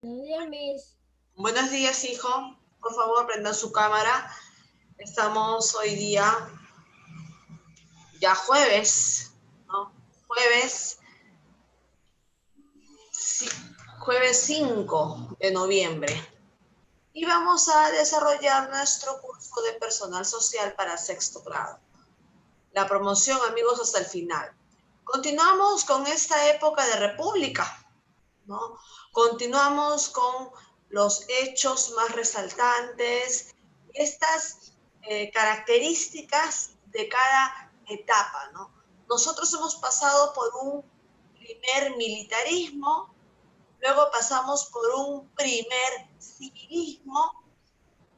Buenos días, Miss. Buenos días, hijo. Por favor, prenda su cámara. Estamos hoy día, ya jueves, ¿no? Jueves, sí, jueves 5 de noviembre. Y vamos a desarrollar nuestro curso de personal social para sexto grado. La promoción, amigos, hasta el final. Continuamos con esta época de república, ¿no? Continuamos con los hechos más resaltantes, estas características de cada etapa, ¿no? Nosotros hemos pasado por un primer militarismo, luego pasamos por un primer civilismo,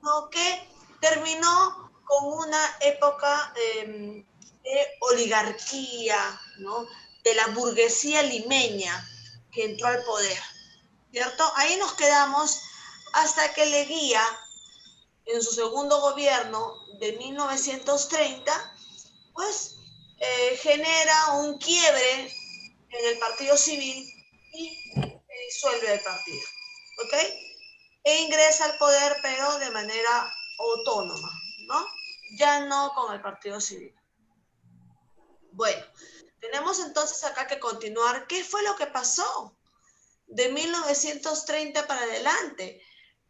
¿no? Que terminó con una época de oligarquía, ¿no? De la burguesía limeña que entró al poder, ¿cierto? Ahí nos quedamos hasta que Leguía, en su segundo gobierno de 1930, pues genera un quiebre en el partido civil y se disuelve el partido, ¿ok? E ingresa al poder, pero de manera autónoma, ¿no? Ya no con el partido civil. Bueno, tenemos entonces acá que continuar. ¿Qué fue lo que pasó de 1930 para adelante?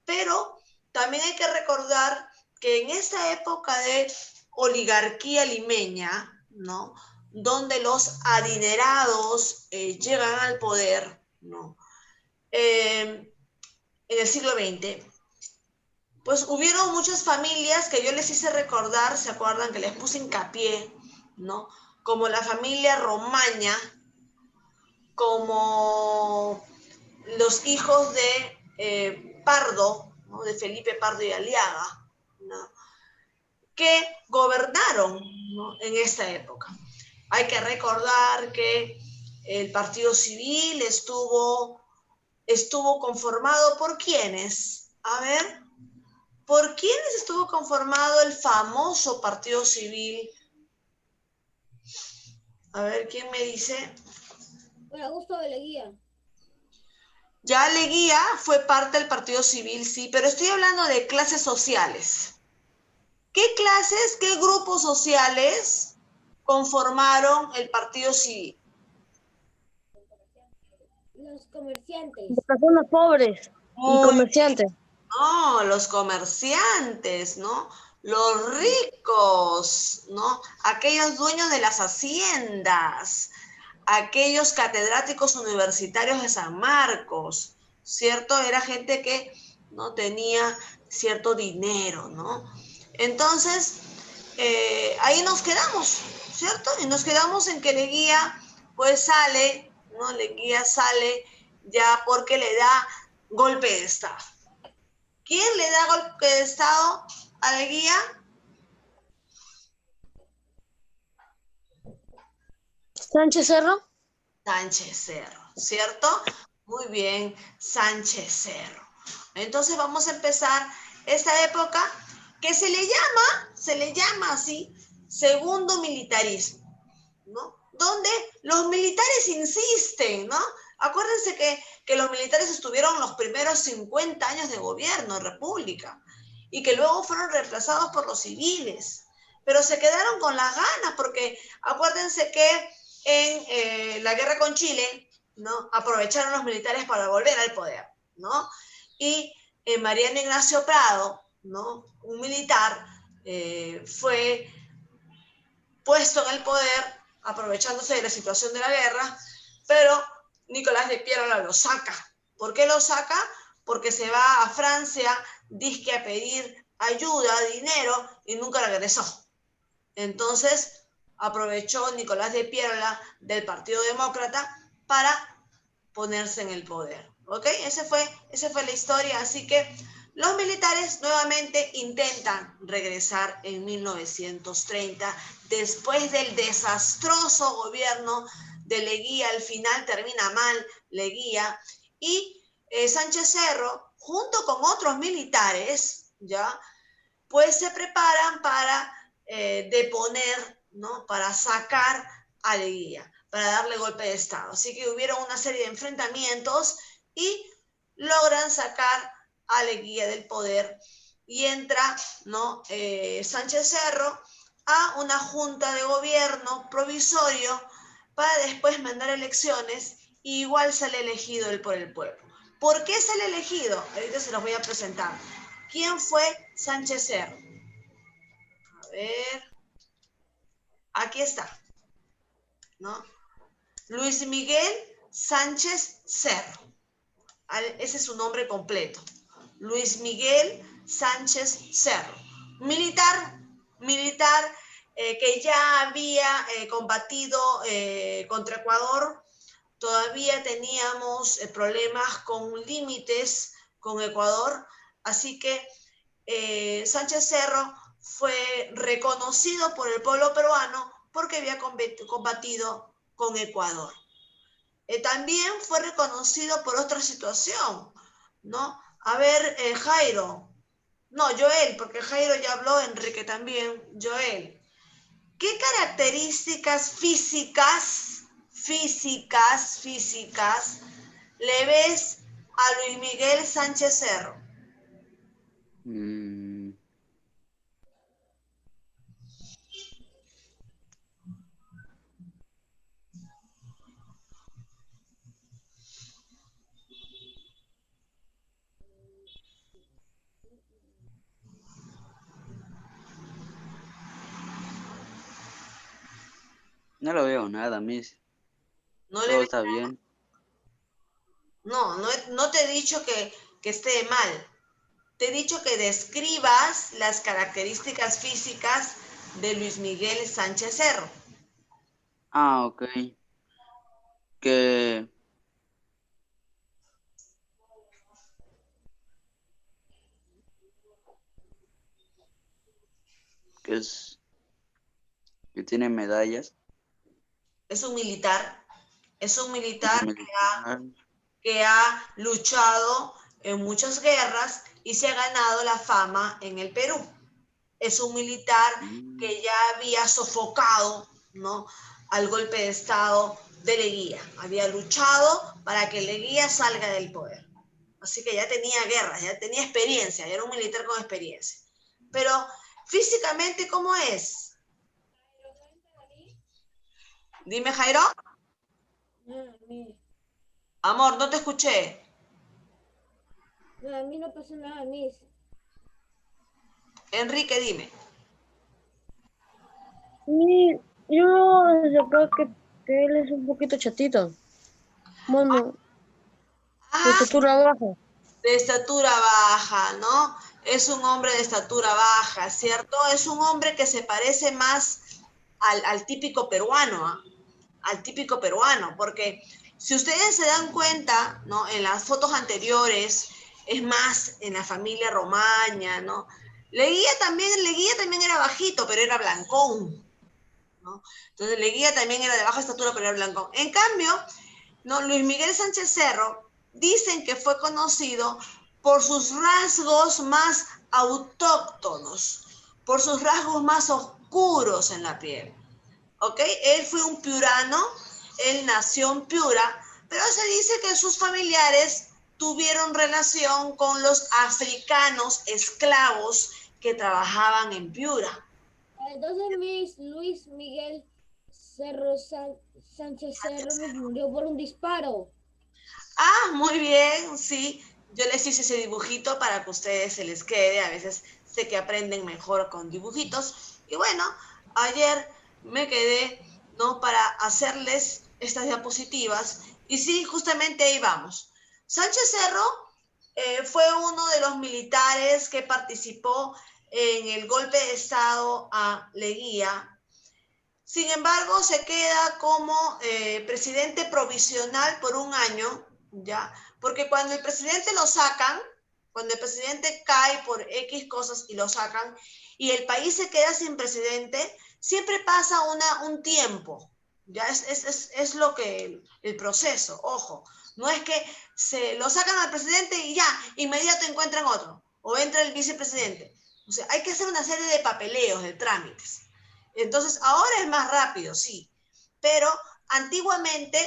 Pero también hay que recordar que en esta época de oligarquía limeña, ¿no? Donde los adinerados llegan al poder, ¿no? En el siglo XX, pues hubieron muchas familias que yo les hice recordar, ¿se acuerdan? Que les puse hincapié, ¿no? Como la familia Romaña, como los hijos de Pardo, ¿no? De Felipe Pardo y Aliaga, ¿no? Que gobernaron, ¿no? En esta época. Hay que recordar que el Partido Civil estuvo conformado por ¿quiénes? A ver, ¿por quiénes estuvo conformado el famoso Partido Civil? A ver, ¿quién me dice? Por Augusto de Leguía. Ya Leguía fue parte del Partido Civil, sí, pero estoy hablando de clases sociales. ¿Qué clases, qué grupos sociales conformaron el Partido Civil? Los comerciantes. De personas pobres y Muy comerciantes. No, los comerciantes, ¿no? Los ricos, ¿no? Aquellos dueños de las haciendas, aquellos catedráticos universitarios de San Marcos, ¿cierto? Era gente que no tenía cierto dinero, ¿no? Entonces, ahí nos quedamos, ¿cierto? Y nos quedamos en que Leguía, pues sale, ¿no? Leguía sale ya porque le da golpe de Estado. ¿Quién le da golpe de Estado a Leguía? Sánchez Cerro. Sánchez Cerro, ¿cierto? Muy bien, Sánchez Cerro. Entonces vamos a empezar esta época que se le llama así, segundo militarismo, ¿no? Donde los militares insisten, ¿no? Acuérdense que los militares estuvieron los primeros 50 años de gobierno en República y que luego fueron reemplazados por los civiles, pero se quedaron con las ganas porque acuérdense que en la guerra con Chile, ¿no? Aprovecharon los militares para volver al poder, ¿no? Y Mariano Ignacio Prado, ¿no? Un militar, fue puesto en el poder aprovechándose de la situación de la guerra, pero Nicolás de Piérola lo saca. ¿Por qué lo saca? Porque se va a Francia, disque a pedir ayuda, dinero, y nunca regresó. Entonces aprovechó Nicolás de Piérola del Partido Demócrata para ponerse en el poder. ¿Ok? Esa fue la historia. Así que los militares nuevamente intentan regresar en 1930 después del desastroso gobierno de Leguía. Al final termina mal Leguía y Sánchez Cerro, junto con otros militares, ¿ya? Pues se preparan para deponer, ¿no? Para sacar a Leguía, para darle golpe de Estado. Así que hubieron una serie de enfrentamientos y logran sacar a Leguía del poder y entra, ¿no? Sánchez Cerro a una junta de gobierno provisorio para después mandar elecciones y igual sale elegido él por el pueblo. ¿Por qué sale elegido? Ahorita se los voy a presentar. ¿Quién fue Sánchez Cerro? A ver, aquí está, ¿no? Luis Miguel Sánchez Cerro. Ese es su nombre completo. Luis Miguel Sánchez Cerro. Militar que ya había combatido contra Ecuador. Todavía teníamos problemas con límites con Ecuador, así que Sánchez Cerro fue reconocido por el pueblo peruano porque había combatido con Ecuador. También fue reconocido por otra situación, ¿no? A ver, Jairo, no, Joel, porque Jairo ya habló, Enrique también, Joel. ¿Qué características físicas le ves a Luis Miguel Sánchez Cerro? No lo veo nada, Miss. ¿No le Todo ves está nada? bien. No te he dicho que esté mal. Te he dicho que describas las características físicas de Luis Miguel Sánchez Cerro. Ah, ok. Que que tiene medallas. Es un militar Es un militar. que ha luchado en muchas guerras y se ha ganado la fama en el Perú. Es un militar que ya había sofocado, ¿no?, al golpe de Estado de Leguía. Había luchado para que Leguía salga del poder. Así que ya tenía guerra, ya tenía experiencia, ya era un militar con experiencia. Pero físicamente, ¿cómo es? Dime, Jairo. Amor, no te escuché. No, a mí no pasó nada, Miss. Enrique, dime. Y yo creo que él es un poquito chatito. Bueno, de Ah, estatura baja. de estatura baja, ¿no? Es un hombre de estatura baja, ¿cierto? Es un hombre que se parece más al típico peruano, ¿eh? Al típico peruano, porque si ustedes se dan cuenta, ¿no?, en las fotos anteriores, es más en la familia Romaña, ¿no? Leguía también era bajito, pero era blancón, ¿no? Entonces Leguía también era de baja estatura, pero era blancón. En cambio, ¿no?, Luis Miguel Sánchez Cerro dicen que fue conocido por sus rasgos más autóctonos, por sus rasgos más oscuros en la piel. ¿Ok? Él fue un piurano, él nació en Piura, pero se dice que sus familiares tuvieron relación con los africanos esclavos que trabajaban en Piura. Entonces, Miss Luis Miguel Sánchez Cerro murió por un disparo. Ah, muy bien, sí. Yo les hice ese dibujito para que a ustedes se les quede. A veces sé que aprenden mejor con dibujitos. Y bueno, ayer me quedé, ¿no?, para hacerles estas diapositivas. Y sí, justamente ahí vamos. Sánchez Cerro fue uno de los militares que participó en el golpe de Estado a Leguía. Sin embargo, se queda como presidente provisional por un año, ¿ya? Porque cuando el presidente lo sacan, cuando el presidente cae por X cosas y lo sacan, y el país se queda sin presidente, siempre pasa un tiempo, ¿ya? Es lo que el proceso, ojo. No es que se lo sacan al presidente y ya, inmediato encuentran otro, o entra el vicepresidente. O sea, hay que hacer una serie de papeleos, de trámites. Entonces, ahora es más rápido, sí, pero antiguamente,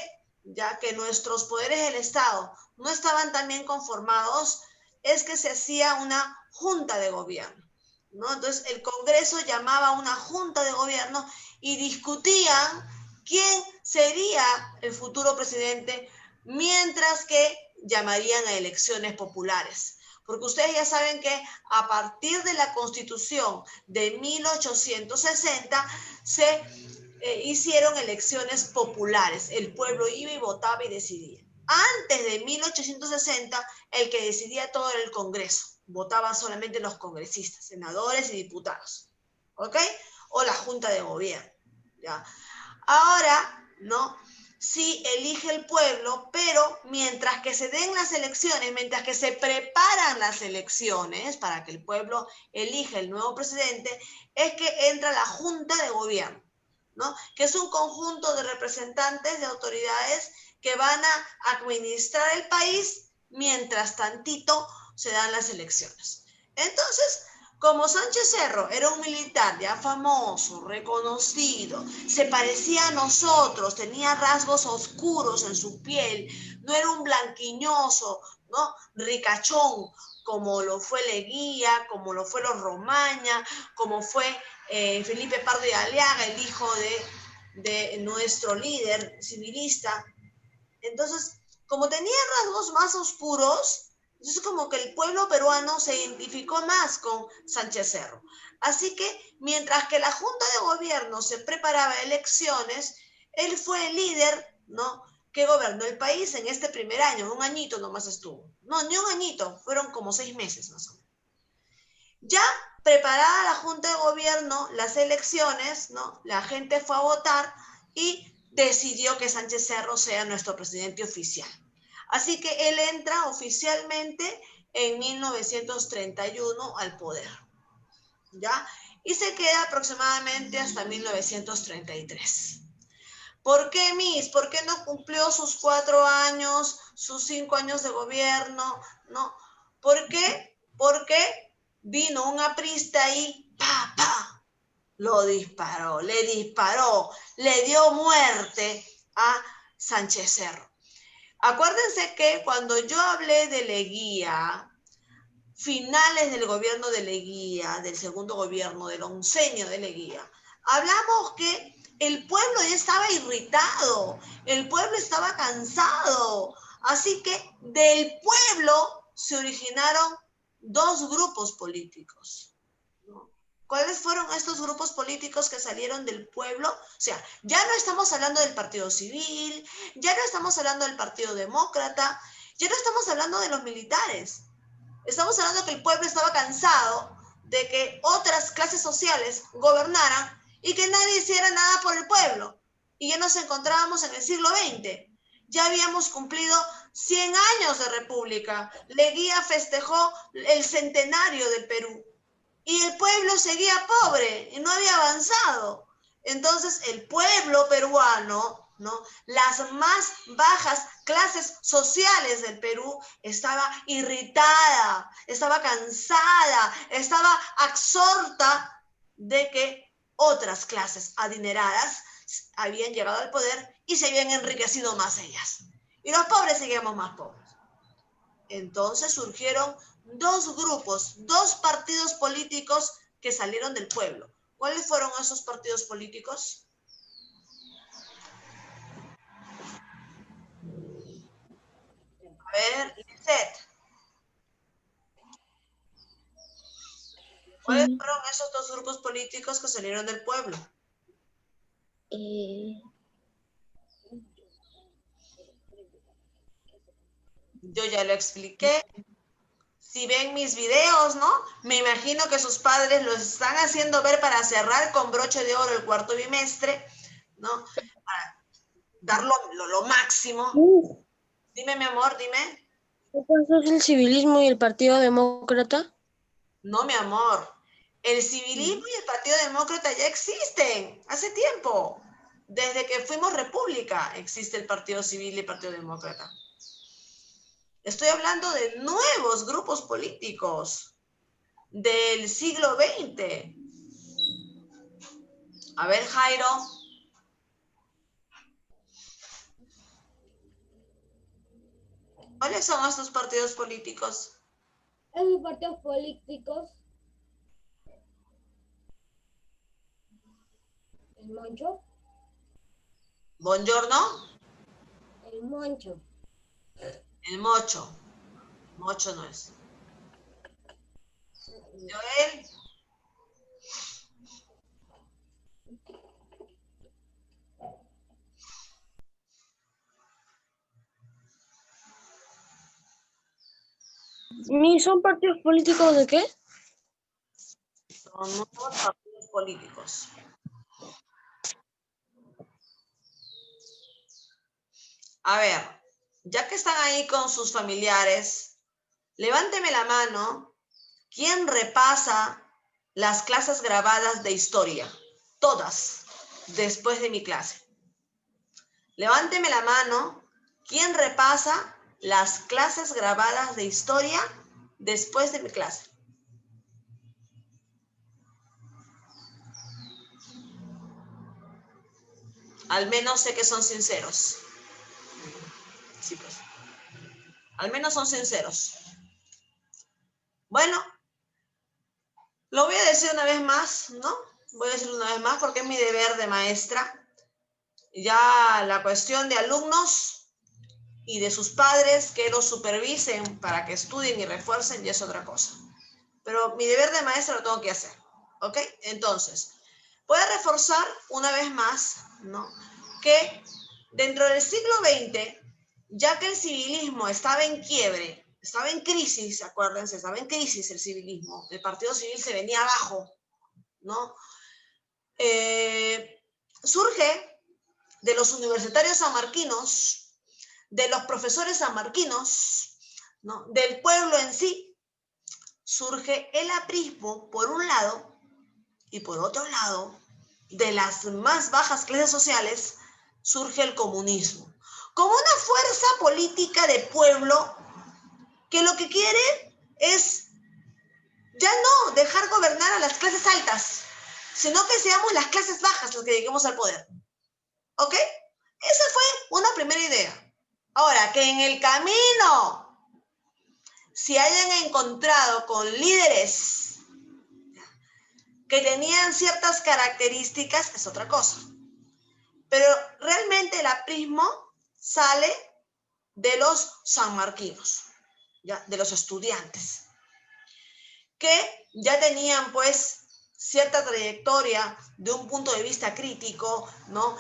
ya que nuestros poderes del Estado no estaban tan bien conformados, es que se hacía una junta de gobierno, ¿no? Entonces el Congreso llamaba a una junta de gobierno y discutían quién sería el futuro presidente, mientras que llamarían a elecciones populares. Porque ustedes ya saben que a partir de la Constitución de 1860 se hicieron elecciones populares. El pueblo iba y votaba y decidía. Antes de 1860, el que decidía todo era el Congreso. Votaban solamente los congresistas, senadores y diputados. ¿Ok? O la Junta de Gobierno. ¿Ya? Ahora, ¿no? Sí elige el pueblo, pero mientras que se den las elecciones, mientras que se preparan las elecciones para que el pueblo elija el nuevo presidente, es que entra la Junta de Gobierno, ¿no? Que es un conjunto de representantes de autoridades que van a administrar el país mientras tantito se dan las elecciones. Entonces, como Sánchez Cerro era un militar ya famoso, reconocido, se parecía a nosotros, tenía rasgos oscuros en su piel, no era un blanquiñoso, ¿no? Ricachón, como lo fue Leguía, como lo fue los Romaña, como fue Felipe Pardo y Aliaga, el hijo de nuestro líder civilista. Entonces, como tenía rasgos más oscuros, es como que el pueblo peruano se identificó más con Sánchez Cerro. Así que, mientras que la Junta de Gobierno se preparaba elecciones, él fue el líder, ¿no?, que gobernó el país en este primer año. Un añito nomás estuvo. No, ni un añito, fueron como 6 meses más o menos. Ya preparada la Junta de Gobierno, las elecciones, ¿no?, la gente fue a votar y decidió que Sánchez Cerro sea nuestro presidente oficial. Así que él entra oficialmente en 1931 al poder, ¿ya? Y se queda aproximadamente hasta 1933. ¿Por qué, Miss? ¿Por qué no cumplió sus 4 años, sus 5 años de gobierno? ¿No? ¿Por qué? Porque vino un aprista y ¡pa! Lo disparó, le dio muerte a Sánchez Cerro. Acuérdense que cuando yo hablé de Leguía, finales del gobierno de Leguía, del segundo gobierno, del onceño de Leguía, hablamos que el pueblo ya estaba irritado, el pueblo estaba cansado, así que del pueblo se originaron 2 grupos políticos, ¿no? ¿Cuáles fueron estos grupos políticos que salieron del pueblo? O sea, ya no estamos hablando del Partido Civil, ya no estamos hablando del Partido Demócrata, ya no estamos hablando de los militares. Estamos hablando que el pueblo estaba cansado de que otras clases sociales gobernaran y que nadie hiciera nada por el pueblo. Y ya nos encontrábamos en el siglo XX. Ya habíamos cumplido 100 años de república. Leguía festejó el centenario del Perú. Y el pueblo seguía pobre y no había avanzado. Entonces el pueblo peruano, ¿no?, las más bajas clases sociales del Perú, estaba irritada, estaba cansada, estaba absorta de que otras clases adineradas habían llegado al poder y se habían enriquecido más ellas. Y los pobres seguíamos más pobres. Entonces surgieron 2 grupos, 2 partidos políticos que salieron del pueblo. ¿Cuáles fueron esos partidos políticos? A ver, Lizeth, ¿cuáles Sí. fueron esos 2 grupos políticos que salieron del pueblo? Yo ya lo expliqué. Si ven mis videos, ¿no?, me imagino que sus padres los están haciendo ver para cerrar con broche de oro el 4º bimestre, ¿no?, para dar lo máximo. Dime, mi amor, dime. ¿Acaso es el civilismo y el Partido Demócrata? No, mi amor. El civilismo y el Partido Demócrata ya existen hace tiempo. Desde que fuimos república existe el Partido Civil y el Partido Demócrata. Estoy hablando de nuevos grupos políticos del siglo XX. A ver, Jairo. ¿Cuáles son estos partidos políticos? Esos partidos políticos. El Moncho. Buongiorno, El Moncho. el Mocho. Mocho no es. Joel, ¿Son partidos políticos de qué? son nuevos partidos políticos. A ver, ya que están ahí con sus familiares, levánteme la mano. ¿Quién repasa las clases grabadas de historia? Todas, después de mi clase. Levánteme la mano. ¿Quién repasa las clases grabadas de historia después de mi clase? Al menos sé que son sinceros. Sí, pues. Al menos son sinceros. Bueno, lo voy a decir una vez más, ¿no? Voy a decirlo una vez más porque es mi deber de maestra. Ya la cuestión de alumnos y de sus padres que los supervisen para que estudien y refuercen ya es otra cosa. Pero mi deber de maestra lo tengo que hacer, ¿ok? Entonces, voy a reforzar una vez más, ¿no? Que dentro del siglo XX, ya que el civilismo estaba en quiebre, estaba en crisis, acuérdense, estaba en crisis el civilismo, el partido civil se venía abajo, ¿no? Surge de los universitarios sanmarquinos, de los profesores sanmarquinos, ¿no? Del pueblo en sí, surge el aprismo por un lado y por otro lado, de las más bajas clases sociales, surge el comunismo, como una fuerza política de pueblo que lo que quiere es ya no dejar gobernar a las clases altas, sino que seamos las clases bajas los que lleguemos al poder. ¿Ok? Esa fue una primera idea. Ahora, que en el camino se hayan encontrado con líderes que tenían ciertas características es otra cosa. Pero realmente el aprismo sale de los sanmarquinos, ¿ya? De los estudiantes, que ya tenían pues cierta trayectoria de un punto de vista crítico, ¿no?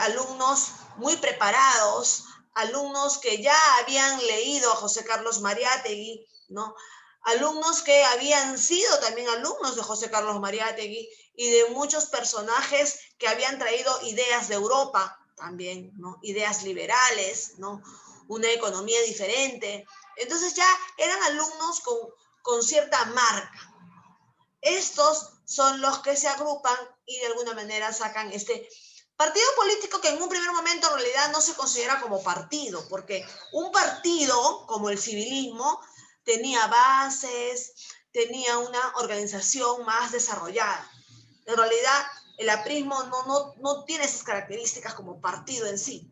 Alumnos muy preparados, alumnos que ya habían leído a José Carlos Mariátegui, ¿no? Alumnos que habían sido también alumnos de José Carlos Mariátegui y de muchos personajes que habían traído ideas de Europa también, ¿no? Ideas liberales, ¿no? Una economía diferente. Entonces ya eran alumnos con cierta marca. Estos son los que se agrupan y de alguna manera sacan este partido político que en un primer momento en realidad no se considera como partido, porque un partido como el civilismo tenía bases, tenía una organización más desarrollada. En realidad el aprismo no tiene esas características como partido en sí,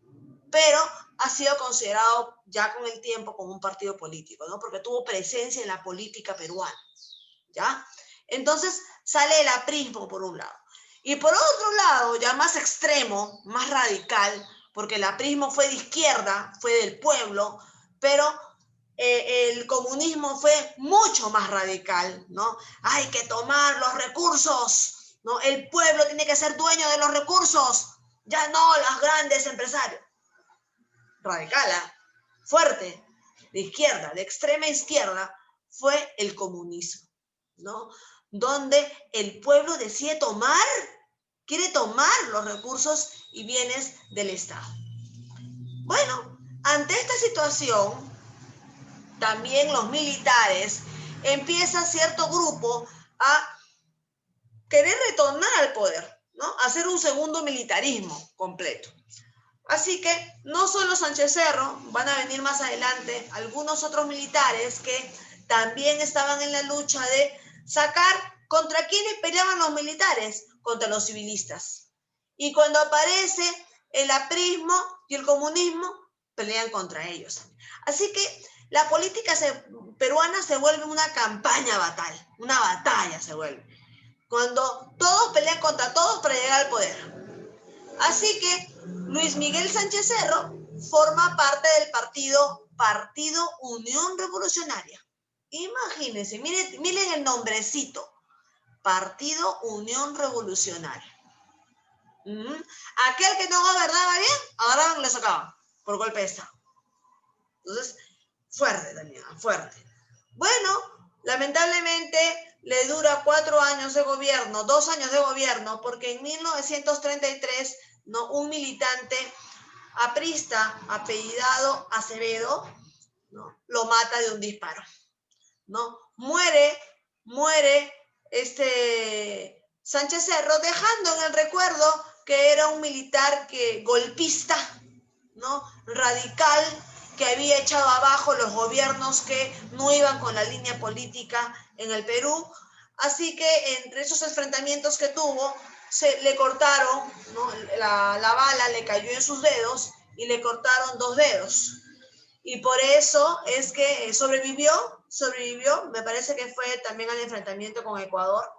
pero ha sido considerado ya con el tiempo como un partido político, ¿no? Porque tuvo presencia en la política peruana, ¿ya? Entonces sale el aprismo por un lado. Y por otro lado, ya más extremo, más radical, porque el aprismo fue de izquierda, fue del pueblo, pero el comunismo fue mucho más radical, ¿no? Hay que tomar los recursos, ¿no? El pueblo tiene que ser dueño de los recursos, ya no los grandes empresarios. Radical, ¿eh? Fuerte, de izquierda, de extrema izquierda, fue el comunismo, ¿no? Donde el pueblo decide quiere tomar los recursos y bienes del Estado. Bueno, ante esta situación, también los militares empieza cierto grupo a querer retornar al poder, ¿no? A hacer un segundo militarismo completo. Así que no solo Sánchez Cerro, van a venir más adelante algunos otros militares que también estaban en la lucha de sacar contra quiénes peleaban los militares, contra los civilistas. Y cuando aparece el aprismo y el comunismo, pelean contra ellos. Así que la política peruana se vuelve una campaña batalla, una batalla se vuelve, cuando todos pelean contra todos para llegar al poder. Así que Luis Miguel Sánchez Cerro forma parte del Partido Unión Revolucionaria. Imagínense, miren el nombrecito, Partido Unión Revolucionaria. Aquel que no gobernaba bien, ahora le sacaban por golpe de Estado. Entonces, fuerte también, fuerte. Bueno, lamentablemente le dura 4 años de gobierno, 2 años de gobierno, porque en 1933, ¿no?, un militante aprista apellidado Acevedo, ¿no?, lo mata de un disparo, ¿no? Muere Sánchez Cerro, dejando en el recuerdo que era un militar golpista, ¿no?, radical, que había echado abajo los gobiernos que no iban con la línea política en el Perú. Así que entre esos enfrentamientos que tuvo, le cortaron, ¿no?, la bala le cayó en sus dedos y le cortaron 2 dedos. Y por eso es que sobrevivió, me parece que fue también al enfrentamiento con Ecuador,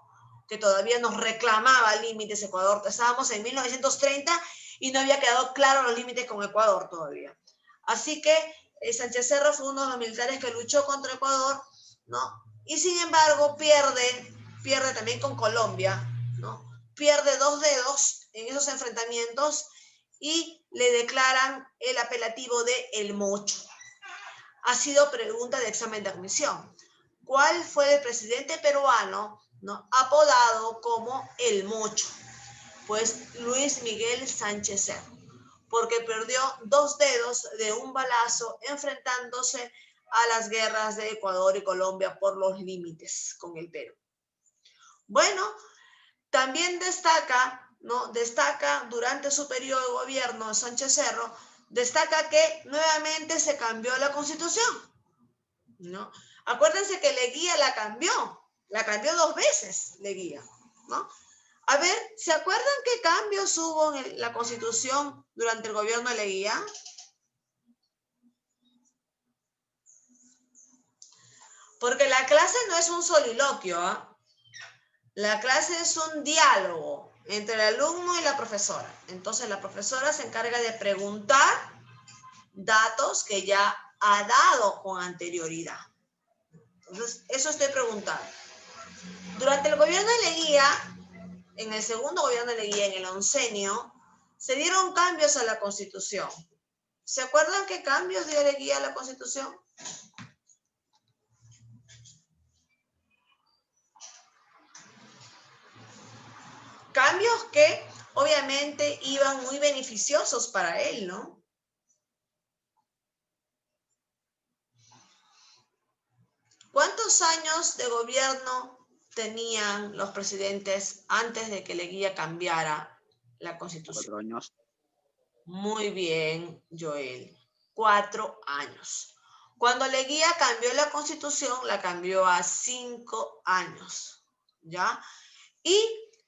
que todavía nos reclamaba límites Ecuador. Estábamos en 1930 y no había quedado claro los límites con Ecuador todavía. Así que Sánchez Cerro fue uno de los militares que luchó contra Ecuador, ¿no? Y sin embargo pierde también con Colombia, ¿no? Pierde 2 dedos en esos enfrentamientos y le declaran el apelativo de El Mocho. Ha sido pregunta de examen de admisión. ¿Cuál fue el presidente peruano, ¿no?, apodado como El Mocho? Pues Luis Miguel Sánchez Cerro, porque perdió 2 dedos de un balazo enfrentándose a las guerras de Ecuador y Colombia por los límites con el Perú. Bueno, también destaca durante su periodo de gobierno Sánchez Cerro, destaca que nuevamente se cambió la Constitución, ¿no? Acuérdense que Leguía la cambió 2 veces, Leguía, ¿no? A ver, ¿se acuerdan qué cambios hubo en la Constitución durante el gobierno de Leguía? Porque la clase no es un soliloquio, ¿eh? La clase es un diálogo entre el alumno y la profesora. Entonces la profesora se encarga de preguntar datos que ya ha dado con anterioridad. Entonces, eso estoy preguntando. Durante el gobierno de Leguía, en el segundo gobierno de Leguía, en el 11º, se dieron cambios a la Constitución. ¿Se acuerdan qué cambios dio Leguía a la Constitución? Cambios que obviamente iban muy beneficiosos para él, ¿no? ¿Cuántos años de gobierno tenían los presidentes antes de que Leguía cambiara la Constitución? 4 años. Muy bien, Joel. 4 años. Cuando Leguía cambió la Constitución, la cambió a 5 años, ¿ya? Y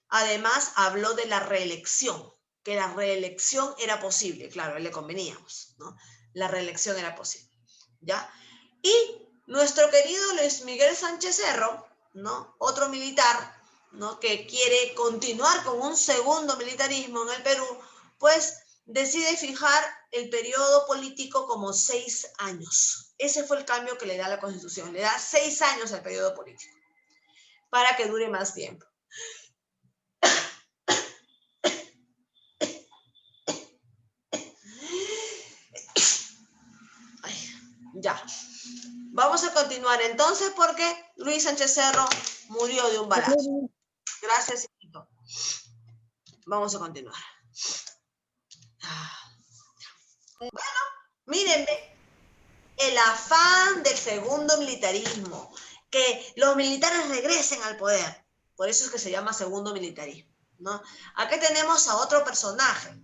además habló de la reelección, que la reelección era posible. Claro, a él le convenía, ¿no? La reelección era posible, ¿ya? Y nuestro querido Luis Miguel Sánchez Cerro, ¿no?, otro militar, ¿no?, que quiere continuar con un segundo militarismo en el Perú, pues decide fijar el periodo político como 6 años. Ese fue el cambio que le da la Constitución. Le da 6 años al periodo político para que dure más tiempo. Ya. Vamos a continuar entonces porque Luis Sánchez Cerro murió de un balazo. Gracias, hijito. Vamos a continuar. Bueno, mírenme. El afán del segundo militarismo. Que los militares regresen al poder. Por eso es que se llama segundo militarismo, ¿no? Aquí tenemos a otro personaje.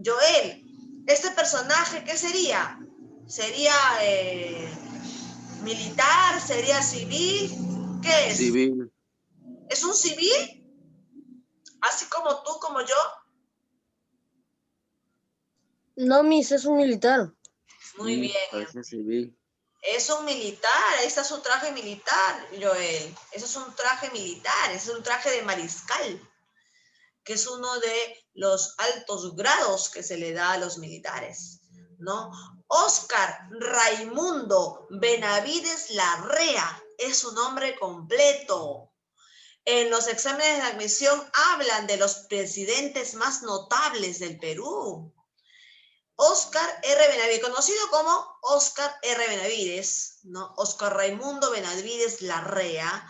Joel. ¿Este personaje qué sería? ¿Sería militar? ¿Sería civil? ¿Qué es? Civil. ¿Es un civil? ¿Así como tú, como yo? No, Miss, es un militar. Muy bien. Parece civil. Es un militar, ahí está su traje militar, Joel. Eso es un traje militar, es un traje de mariscal, que es uno de los altos grados que se le da a los militares, ¿no? Óscar Raimundo Benavides Larrea es su nombre completo. En los exámenes de admisión hablan de los presidentes más notables del Perú. Óscar R. Benavides, conocido como Óscar R. Benavides, ¿no? Óscar Raimundo Benavides Larrea,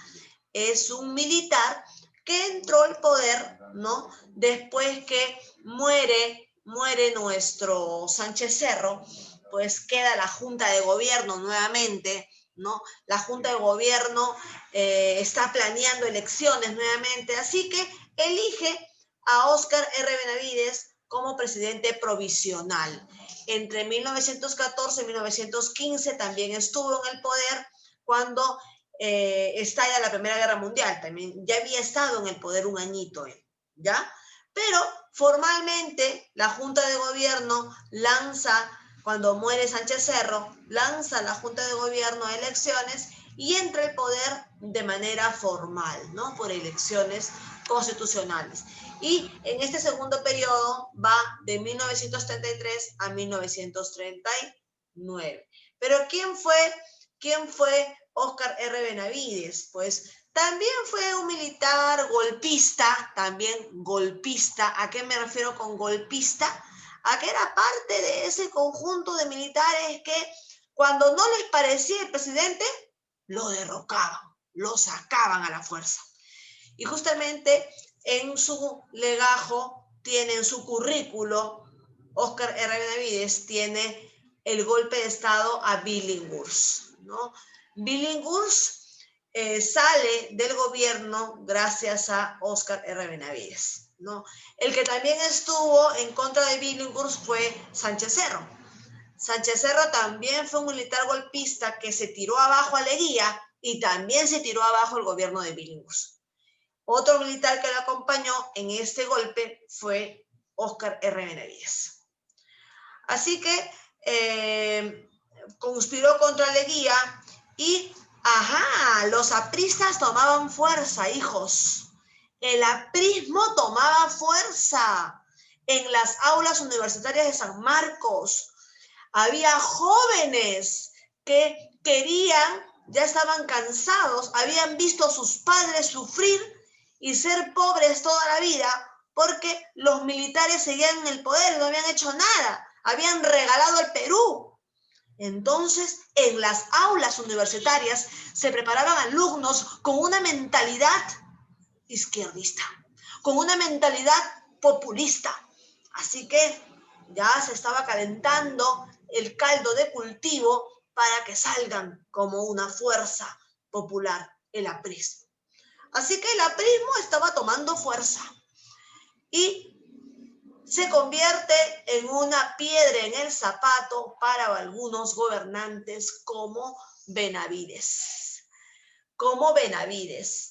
es un militar que entró al poder, ¿no? Después que muere nuestro Sánchez Cerro, pues queda la Junta de Gobierno nuevamente, ¿no? La Junta de Gobierno está planeando elecciones nuevamente, así que elige a Óscar R. Benavides como presidente provisional. Entre 1914 y 1915 también estuvo en el poder cuando estalla la Primera Guerra Mundial. También ya había estado en el poder un añito, ¿ya? Pero formalmente la Junta de Gobierno lanza, cuando muere Sánchez Cerro, lanza la Junta de Gobierno a elecciones y entra el poder de manera formal, ¿no? Por elecciones constitucionales. Y en este segundo periodo va de 1933 a 1939. Pero ¿quién fue Óscar R. Benavides? Pues también fue un militar golpista, también golpista. ¿A qué me refiero con golpista? A que era parte de ese conjunto de militares que cuando no les parecía el presidente, lo derrocaban, lo sacaban a la fuerza. Y justamente en su legajo tiene, en su currículo, Óscar R. Benavides tiene el golpe de Estado a Billinghurst, ¿no? Billinghurst sale del gobierno gracias a Óscar R. Benavides, ¿no? El que también estuvo en contra de Billinghurst fue Sánchez Cerro. Sánchez Cerro también fue un militar golpista que se tiró abajo a Leguía y también se tiró abajo el gobierno de Billinghurst. Otro militar que lo acompañó en este golpe fue Óscar R. Benavides. Así que conspiró contra Leguía y, los apristas tomaban fuerza, hijos. El aprismo tomaba fuerza en las aulas universitarias de San Marcos. Había jóvenes que querían, ya estaban cansados, habían visto a sus padres sufrir y ser pobres toda la vida porque los militares seguían en el poder y no habían hecho nada, habían regalado el Perú. Entonces, en las aulas universitarias se preparaban alumnos con una mentalidad izquierdista, con una mentalidad populista. Así que ya se estaba calentando el caldo de cultivo para que salgan como una fuerza popular el aprismo. Así que el aprismo estaba tomando fuerza y se convierte en una piedra en el zapato para algunos gobernantes como Benavides.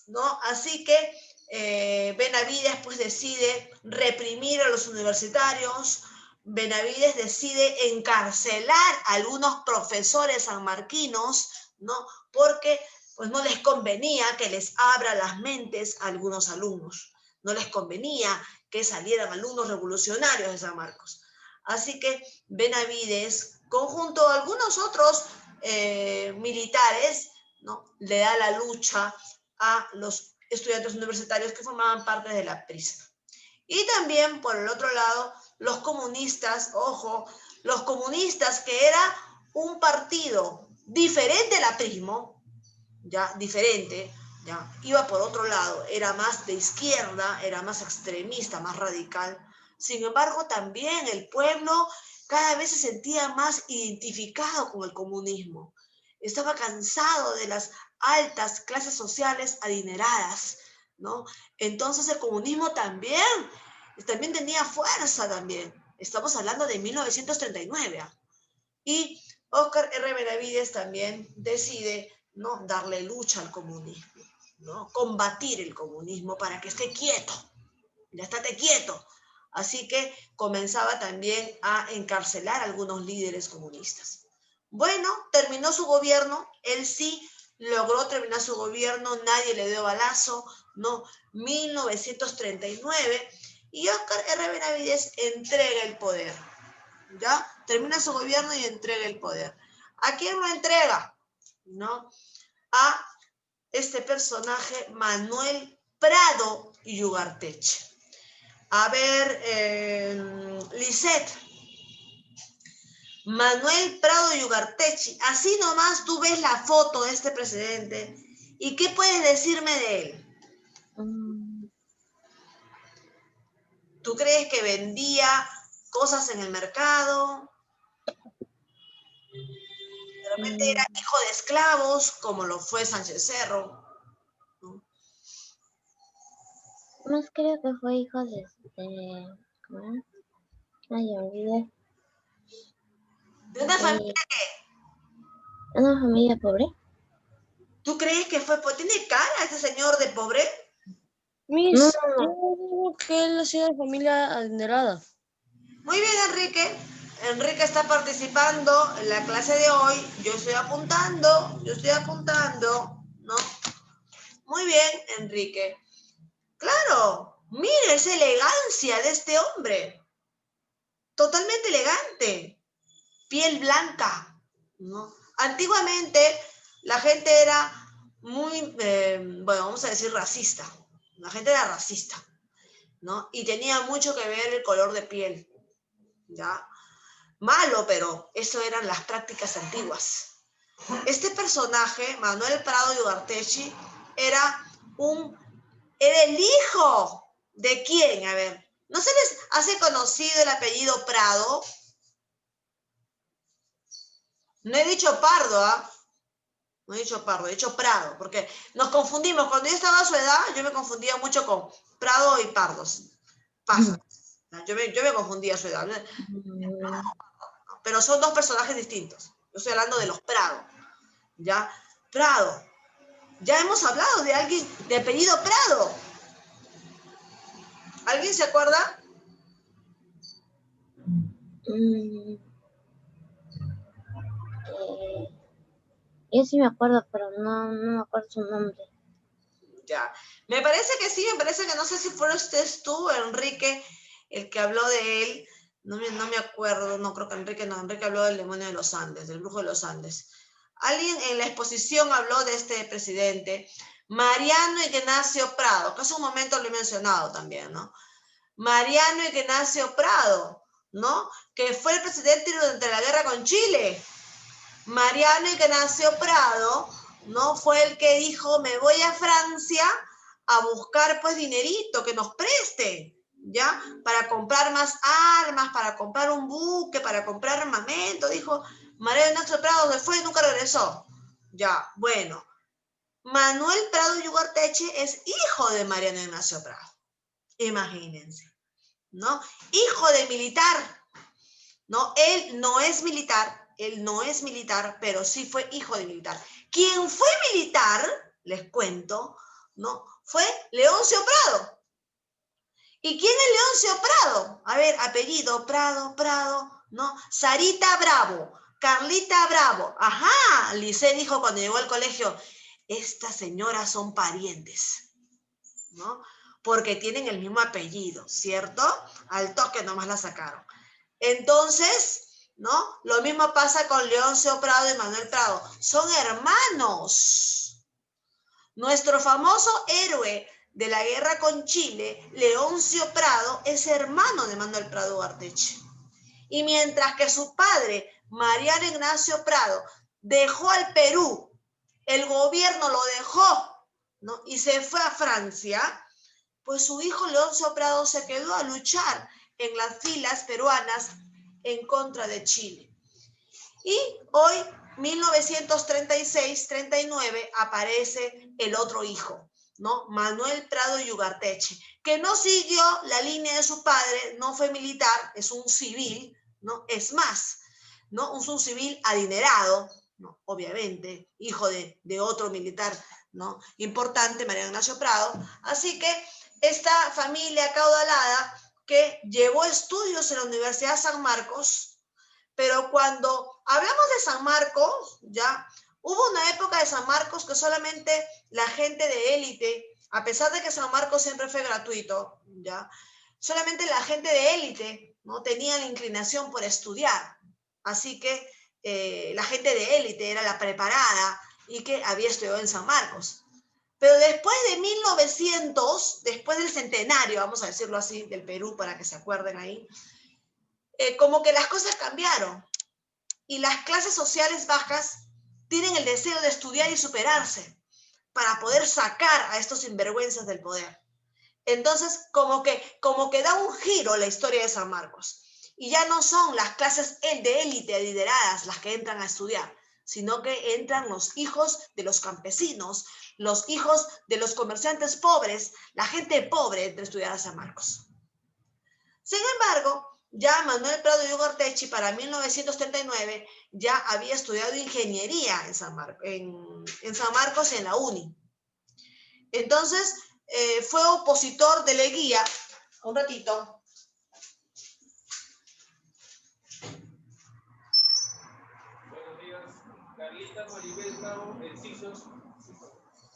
¿No? Así que Benavides pues decide reprimir a los universitarios. Benavides decide encarcelar a algunos profesores sanmarquinos, ¿no? Porque pues no les convenía que les abra las mentes a algunos alumnos. No les convenía que salieran alumnos revolucionarios de San Marcos. Así que Benavides, conjunto a algunos otros militares, ¿no?, le da la lucha a los estudiantes universitarios que formaban parte de la PRISA. Y también, por el otro lado, los comunistas, ojo, los comunistas, que era un partido diferente al aprismo, ya, diferente, ya, iba por otro lado, era más de izquierda, era más extremista, más radical. Sin embargo, también el pueblo cada vez se sentía más identificado con el comunismo. Estaba cansado de las altas clases sociales adineradas, ¿no? Entonces el comunismo también tenía fuerza también. Estamos hablando de 1939. Y Óscar R. Benavides también decide, ¿no?, darle lucha al comunismo, ¿no?, combatir el comunismo para que esté quieto. Ya estate quieto. Así que comenzaba también a encarcelar a algunos líderes comunistas. Bueno, terminó su gobierno, él sí logró terminar su gobierno, nadie le dio balazo, ¿no? 1939, y Óscar R. Benavides entrega el poder, ¿ya? Termina su gobierno y entrega el poder. ¿A quién lo entrega? ¿No? A este personaje, Manuel Prado y Ugarteche. A ver, Lisette, Manuel Prado y Ugarteche, así nomás tú ves la foto de este presidente, ¿y qué puedes decirme de él? ¿Tú crees que vendía cosas en el mercado? De repente era hijo de esclavos, como lo fue Sánchez Cerro, ¿no? Más creo que fue hijo de ¿cómo era? Ay, ya olvidé. De una familia. ¿Una familia pobre? ¿Tú crees que fue? ¿Tiene cara ese señor de pobre? Miss, yo digo que él ha sido de familia adinerada. Muy bien, Enrique. Enrique está participando en la clase de hoy. Yo estoy apuntando, ¿no? Muy bien, Enrique. Claro, mire esa elegancia de este hombre. Totalmente elegante. Piel blanca, ¿no? Antiguamente la gente era muy, bueno, vamos a decir racista. La gente era racista, ¿no? Y tenía mucho que ver el color de piel, ¿ya? Malo, pero eso eran las prácticas antiguas. Este personaje, Manuel Prado y Ugarteche, era el hijo de quién, a ver. ¿No se les hace conocido el apellido Prado? No he dicho Pardo, ¿ah? No he dicho Pardo, he dicho Prado, porque nos confundimos. Cuando yo estaba a su edad, yo me confundía mucho con Prado y Pardos. Pasa. Yo me confundía a su edad. Pero son dos personajes distintos. Yo estoy hablando de los Prado. ¿Ya? Prado. Ya hemos hablado de alguien de apellido Prado. ¿Alguien se acuerda? Yo sí me acuerdo, pero no me acuerdo su nombre. Ya. Me parece que sí, me parece que no sé si fuiste tú, Enrique, el que habló de él. No me acuerdo, no creo que Enrique habló del demonio de los Andes, del brujo de los Andes. Alguien en la exposición habló de este presidente, Mariano Ignacio Prado, que hace un momento lo he mencionado también, ¿no? Mariano Ignacio Prado, ¿no? Que fue el presidente durante la guerra con Chile. Mariano Ignacio Prado, ¿no? Fue el que dijo, me voy a Francia a buscar pues dinerito que nos preste, ¿ya? Para comprar más armas, para comprar un buque, para comprar armamento, dijo. Mariano Ignacio Prado se fue y nunca regresó. Ya, bueno. Manuel Prado y Ugarteche es hijo de Mariano Ignacio Prado. Imagínense, ¿no? Hijo de militar, ¿no? Él no es militar, pero sí fue hijo de militar. Quien fue militar, les cuento, ¿no? Fue Leoncio Prado. ¿Y quién es Leoncio Prado? A ver, apellido, Prado, ¿no? Sarita Bravo, Carlita Bravo. Ajá, Lisset dijo cuando llegó al colegio, estas señoras son parientes, ¿no? Porque tienen el mismo apellido, ¿cierto? Al toque nomás la sacaron. Entonces, ¿no? Lo mismo pasa con Leoncio Prado y Manuel Prado. Son hermanos. Nuestro famoso héroe de la guerra con Chile, Leoncio Prado, es hermano de Manuel Prado Ugarteche. Y mientras que su padre, Mariano Ignacio Prado, dejó al Perú, el gobierno lo dejó, ¿no? Y se fue a Francia, pues su hijo Leoncio Prado se quedó a luchar en las filas peruanas en contra de Chile. Y hoy, 1936-39, aparece el otro hijo, ¿no? Manuel Prado y Ugarteche, que no siguió la línea de su padre, no fue militar, es un civil, ¿no? Es más, ¿no? Un civil adinerado, ¿no? Obviamente, hijo de otro militar, ¿no? Importante, Mariano Ignacio Prado. Así que esta familia acaudalada que llevó estudios en la Universidad San Marcos, pero cuando hablamos de San Marcos, ¿ya? Hubo una época de San Marcos que solamente la gente de élite, a pesar de que San Marcos siempre fue gratuito, ¿ya? Solamente la gente de élite, ¿no? Tenía la inclinación por estudiar. Así que la gente de élite era la preparada y que había estudiado en San Marcos. Pero después de 1900, después del centenario, vamos a decirlo así, del Perú, para que se acuerden ahí, como que las cosas cambiaron. Y las clases sociales bajas tienen el deseo de estudiar y superarse para poder sacar a estos sinvergüenzas del poder. Entonces, como que da un giro la historia de San Marcos. Y ya no son las clases de élite lideradas las que entran a estudiar, sino que entran los hijos de los campesinos, los hijos de los comerciantes pobres, la gente pobre entra a estudiar a San Marcos. Sin embargo, ya Manuel Prado y Ugarteche para 1939 ya había estudiado ingeniería en San Marcos y en la UNI. Entonces, fue opositor de Leguía, un ratito. Buenos días, Carlita Maribel Bravo, Encisos,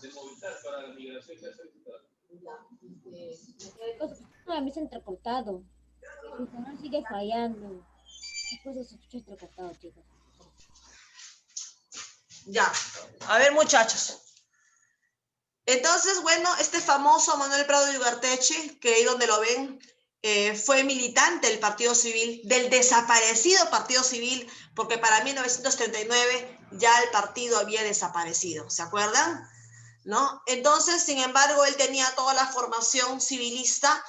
de Movistar para la migración que ha solicitado. A mí se ha entrecortado. Mi canal sigue fallando. Después se escucha entrecortado, chicos. Ya, a ver muchachos. Entonces, bueno, este famoso Manuel Prado y Ugarteche, que ahí donde lo ven, fue militante del Partido Civil, del desaparecido Partido Civil, porque para 1939 ya el partido había desaparecido, ¿se acuerdan? ¿No? Entonces, sin embargo, él tenía toda la formación civilista,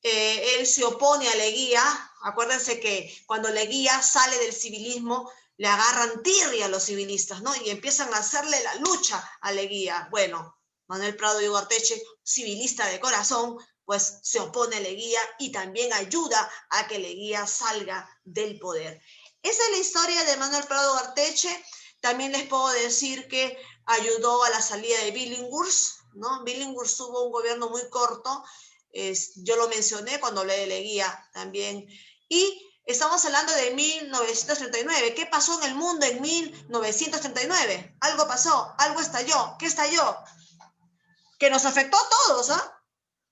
él se opone a Leguía, acuérdense que cuando Leguía sale del civilismo, le agarran tirria a los civilistas, ¿no? Y empiezan a hacerle la lucha a Leguía. Bueno, Manuel Prado y Ugarteche, civilista de corazón, pues se opone a Leguía y también ayuda a que Leguía salga del poder. Esa es la historia de Manuel Prado Ugarteche. También les puedo decir que ayudó a la salida de Billinghurst, ¿no? Billinghurst tuvo un gobierno muy corto, yo lo mencioné cuando hablé de Leguía también. Y estamos hablando de 1939. ¿Qué pasó en el mundo en 1939? Algo pasó, algo estalló. ¿Qué estalló? Que nos afectó a todos, ¿ah?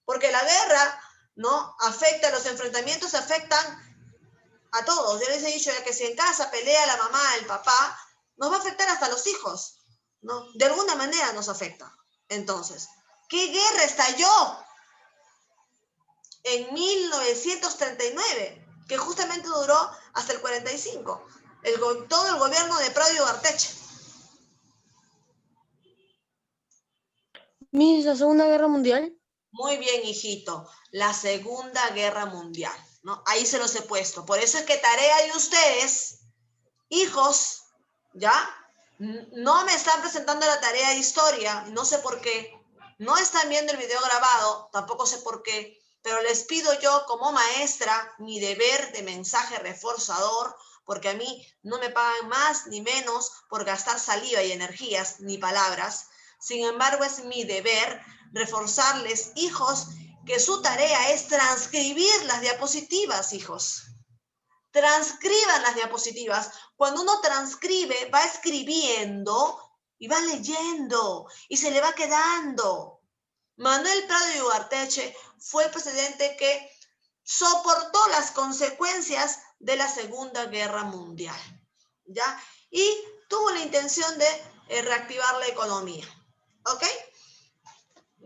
Porque la guerra, ¿no? Afecta, los enfrentamientos afectan a todos. Yo les he dicho ya que si en casa pelea la mamá, el papá, nos va a afectar hasta a los hijos, ¿no? De alguna manera nos afecta. Entonces, ¿qué guerra estalló en 1939? Que justamente duró hasta el 45. Todo el gobierno de Prado y Ugarteche. Miss, la Segunda Guerra Mundial. Muy bien, hijito. La Segunda Guerra Mundial, ¿no? Ahí se los he puesto. Por eso es que tarea de ustedes, hijos, ¿ya? No me están presentando la tarea de historia, no sé por qué. No están viendo el video grabado, tampoco sé por qué. Pero les pido yo como maestra mi deber de mensaje reforzador, porque a mí no me pagan más ni menos por gastar saliva y energías ni palabras. Sin embargo, es mi deber reforzarles, hijos, que su tarea es transcribir las diapositivas, hijos. Transcriban las diapositivas. Cuando uno transcribe, va escribiendo y va leyendo y se le va quedando. Manuel Prado y Ugarteche fue el presidente que soportó las consecuencias de la Segunda Guerra Mundial, ¿ya? Y tuvo la intención de reactivar la economía, ¿ok?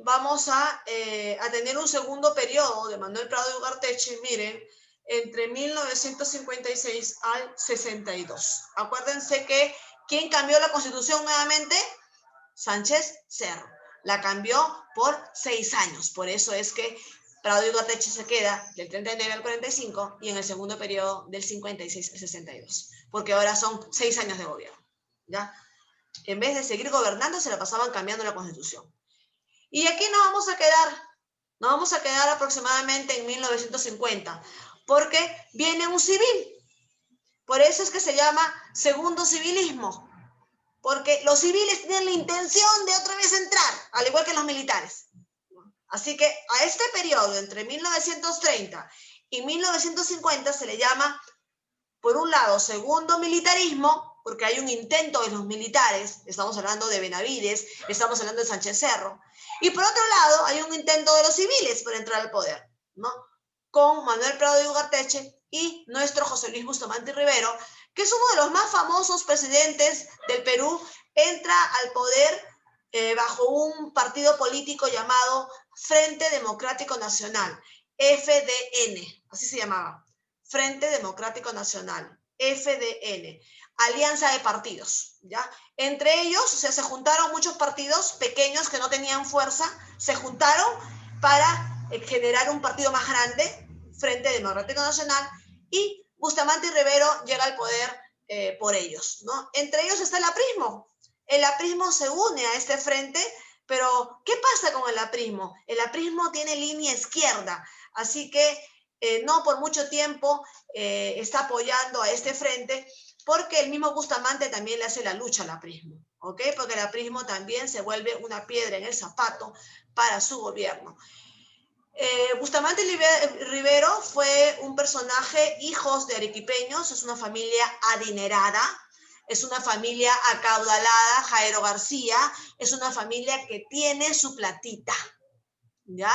Vamos a tener un segundo periodo de Manuel Prado y Ugarteche, miren, entre 1956 al 62. Acuérdense que, ¿quién cambió la Constitución nuevamente? Sánchez Cerro. La cambió por 6 años. Por eso es que Prado y Ugarteche se queda del 39 al 45 y en el segundo periodo del 56 al 62. Porque ahora son 6 años de gobierno, ¿ya? En vez de seguir gobernando, se la pasaban cambiando la Constitución. Y aquí nos vamos a quedar aproximadamente en 1950, porque viene un civil. Por eso es que se llama segundo civilismo, porque los civiles tienen la intención de otra vez entrar, al igual que los militares. Así que a este periodo, entre 1930 y 1950, se le llama por un lado, segundo militarismo, porque hay un intento de los militares, estamos hablando de Benavides, estamos hablando de Sánchez Cerro, y por otro lado, hay un intento de los civiles por entrar al poder, ¿no? Con Manuel Prado de Ugarteche y nuestro José Luis Bustamante Rivero, que es uno de los más famosos presidentes del Perú, entra al poder bajo un partido político llamado Frente Democrático Nacional, FDN, así se llamaba, Frente Democrático Nacional, FDN, alianza de partidos, ¿ya? Entre ellos, o sea, se juntaron muchos partidos pequeños que no tenían fuerza, se juntaron para generar un partido más grande, Frente Democrático Nacional, y Bustamante Rivero llega al poder por ellos, ¿no? Entre ellos está el aprismo. El aprismo se une a este frente, pero ¿qué pasa con el aprismo? El aprismo tiene línea izquierda, así que no por mucho tiempo está apoyando a este frente, porque el mismo Bustamante también le hace la lucha al aprismo, ¿ok? Porque el aprismo también se vuelve una piedra en el zapato para su gobierno. Bustamante Rivero fue un personaje, hijos de arequipeños, es una familia adinerada, es una familia acaudalada, Jairo García, es una familia que tiene su platita, ¿ya?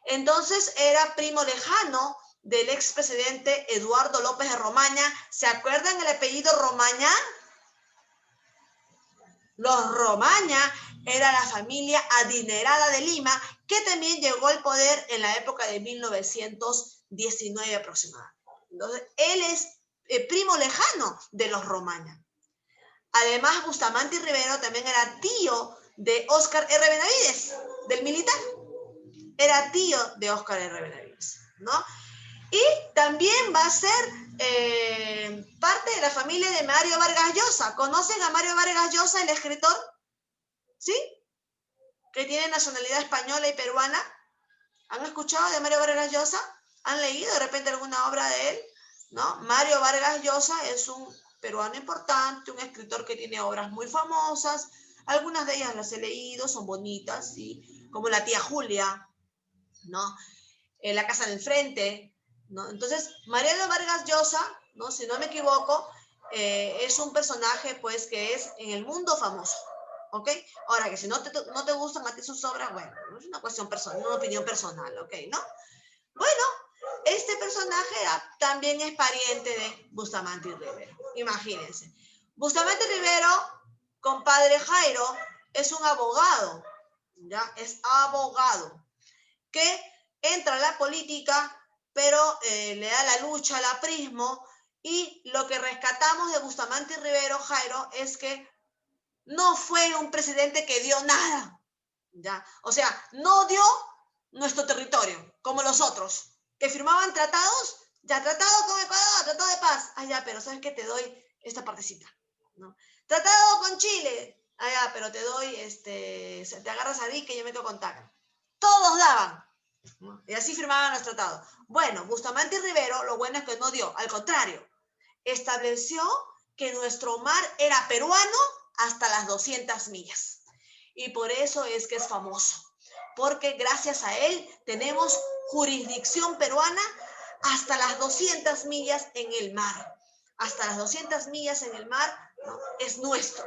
Entonces era primo lejano del expresidente Eduardo López de Romaña. ¿Se acuerdan el apellido Romaña? Los Romaña era la familia adinerada de Lima, que también llegó al poder en la época de 1919 aproximadamente. Entonces, él es primo lejano de los Romaña. Además, Bustamante Rivero también era tío de Óscar R. Benavides, del militar. Era tío de Óscar R. Benavides, ¿no? Y también va a ser parte de la familia de Mario Vargas Llosa. ¿Conocen a Mario Vargas Llosa, el escritor? ¿Sí? Que tiene nacionalidad española y peruana. ¿Han escuchado de Mario Vargas Llosa? ¿Han leído de repente alguna obra de él? ¿No? Mario Vargas Llosa es un peruano importante, un escritor que tiene obras muy famosas. Algunas de ellas las he leído, son bonitas, ¿sí? Como La tía Julia, ¿no? La casa del frente, ¿no? Entonces, Mariano Vargas Llosa, ¿no? Si no me equivoco, es un personaje, pues, que es en el mundo famoso, ¿ok? Ahora, que si no te gustan a ti sus obras, bueno, es una cuestión personal, una opinión personal, ¿ok? ¿No? Bueno, este personaje también es pariente de Bustamante Rivero, imagínense. Bustamante Rivero, compadre Jairo, es un abogado, ¿ya? Es abogado, que entra a la política, pero le da la lucha al aprismo, y lo que rescatamos de Bustamante Rivero, Jairo, es que no fue un presidente que dio nada, ¿ya? O sea, no dio nuestro territorio, como los otros, que firmaban tratados, ya tratado con Ecuador, tratado de paz, ya, pero ¿sabes qué? Te doy esta partecita, ¿no? Tratado con Chile, ya, pero te doy, te agarras a Dique y yo me quedo con Taca. Todos daban, ¿no? Y así firmaban los tratados. Bueno, Bustamante Rivero, lo bueno es que no dio, al contrario, estableció que nuestro mar era peruano hasta las 200 millas. Y por eso es que es famoso, porque gracias a él tenemos jurisdicción peruana hasta las 200 millas en el mar. Hasta las 200 millas en el mar, ¿no? Es nuestro.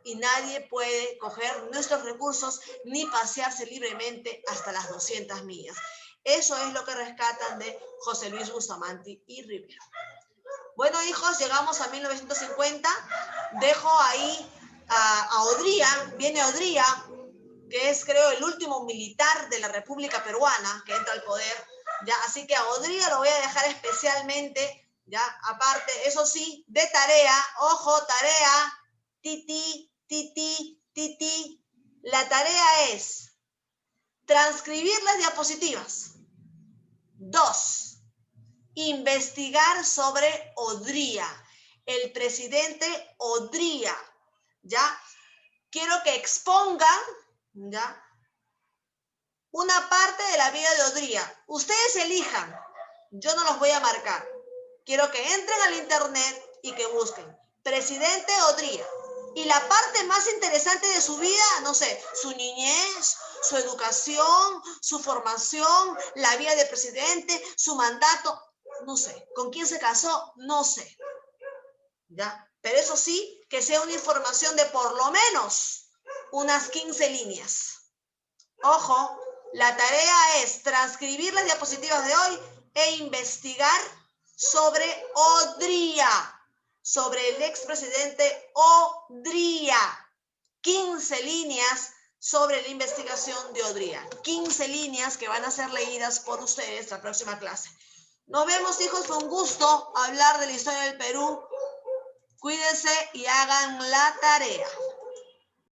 Y nadie puede coger nuestros recursos ni pasearse libremente hasta las 200 millas. Eso es lo que rescatan de José Luis Bustamante y Rivero. Bueno, hijos, llegamos a 1950. Dejo ahí a Odría, viene Odría, que es, creo, el último militar de la República Peruana que entra al poder, ¿ya? Así que a Odría lo voy a dejar especialmente, ¿ya? Aparte, eso sí, de tarea, ojo, tarea, titi, titi, titi. La tarea es transcribir las diapositivas. 2. Investigar sobre Odría, el presidente Odría, ¿ya? Quiero que expongan, ¿ya?, una parte de la vida de Odría. Ustedes elijan, yo no los voy a marcar. Quiero que entren al internet y que busquen presidente Odría. Y la parte más interesante de su vida, no sé, su niñez, su educación, su formación, la vida de presidente, su mandato, no sé. ¿Con quién se casó? No sé. ¿ya? Pero eso sí, que sea una información de por lo menos unas 15 líneas. Ojo, la tarea es transcribir las diapositivas de hoy e investigar sobre Odría, sobre el expresidente Odría. 15 líneas sobre la investigación de Odría. 15 líneas que van a ser leídas por ustedes la próxima clase. Nos vemos, hijos, fue un gusto hablar de la historia del Perú. Cuídense y hagan la tarea.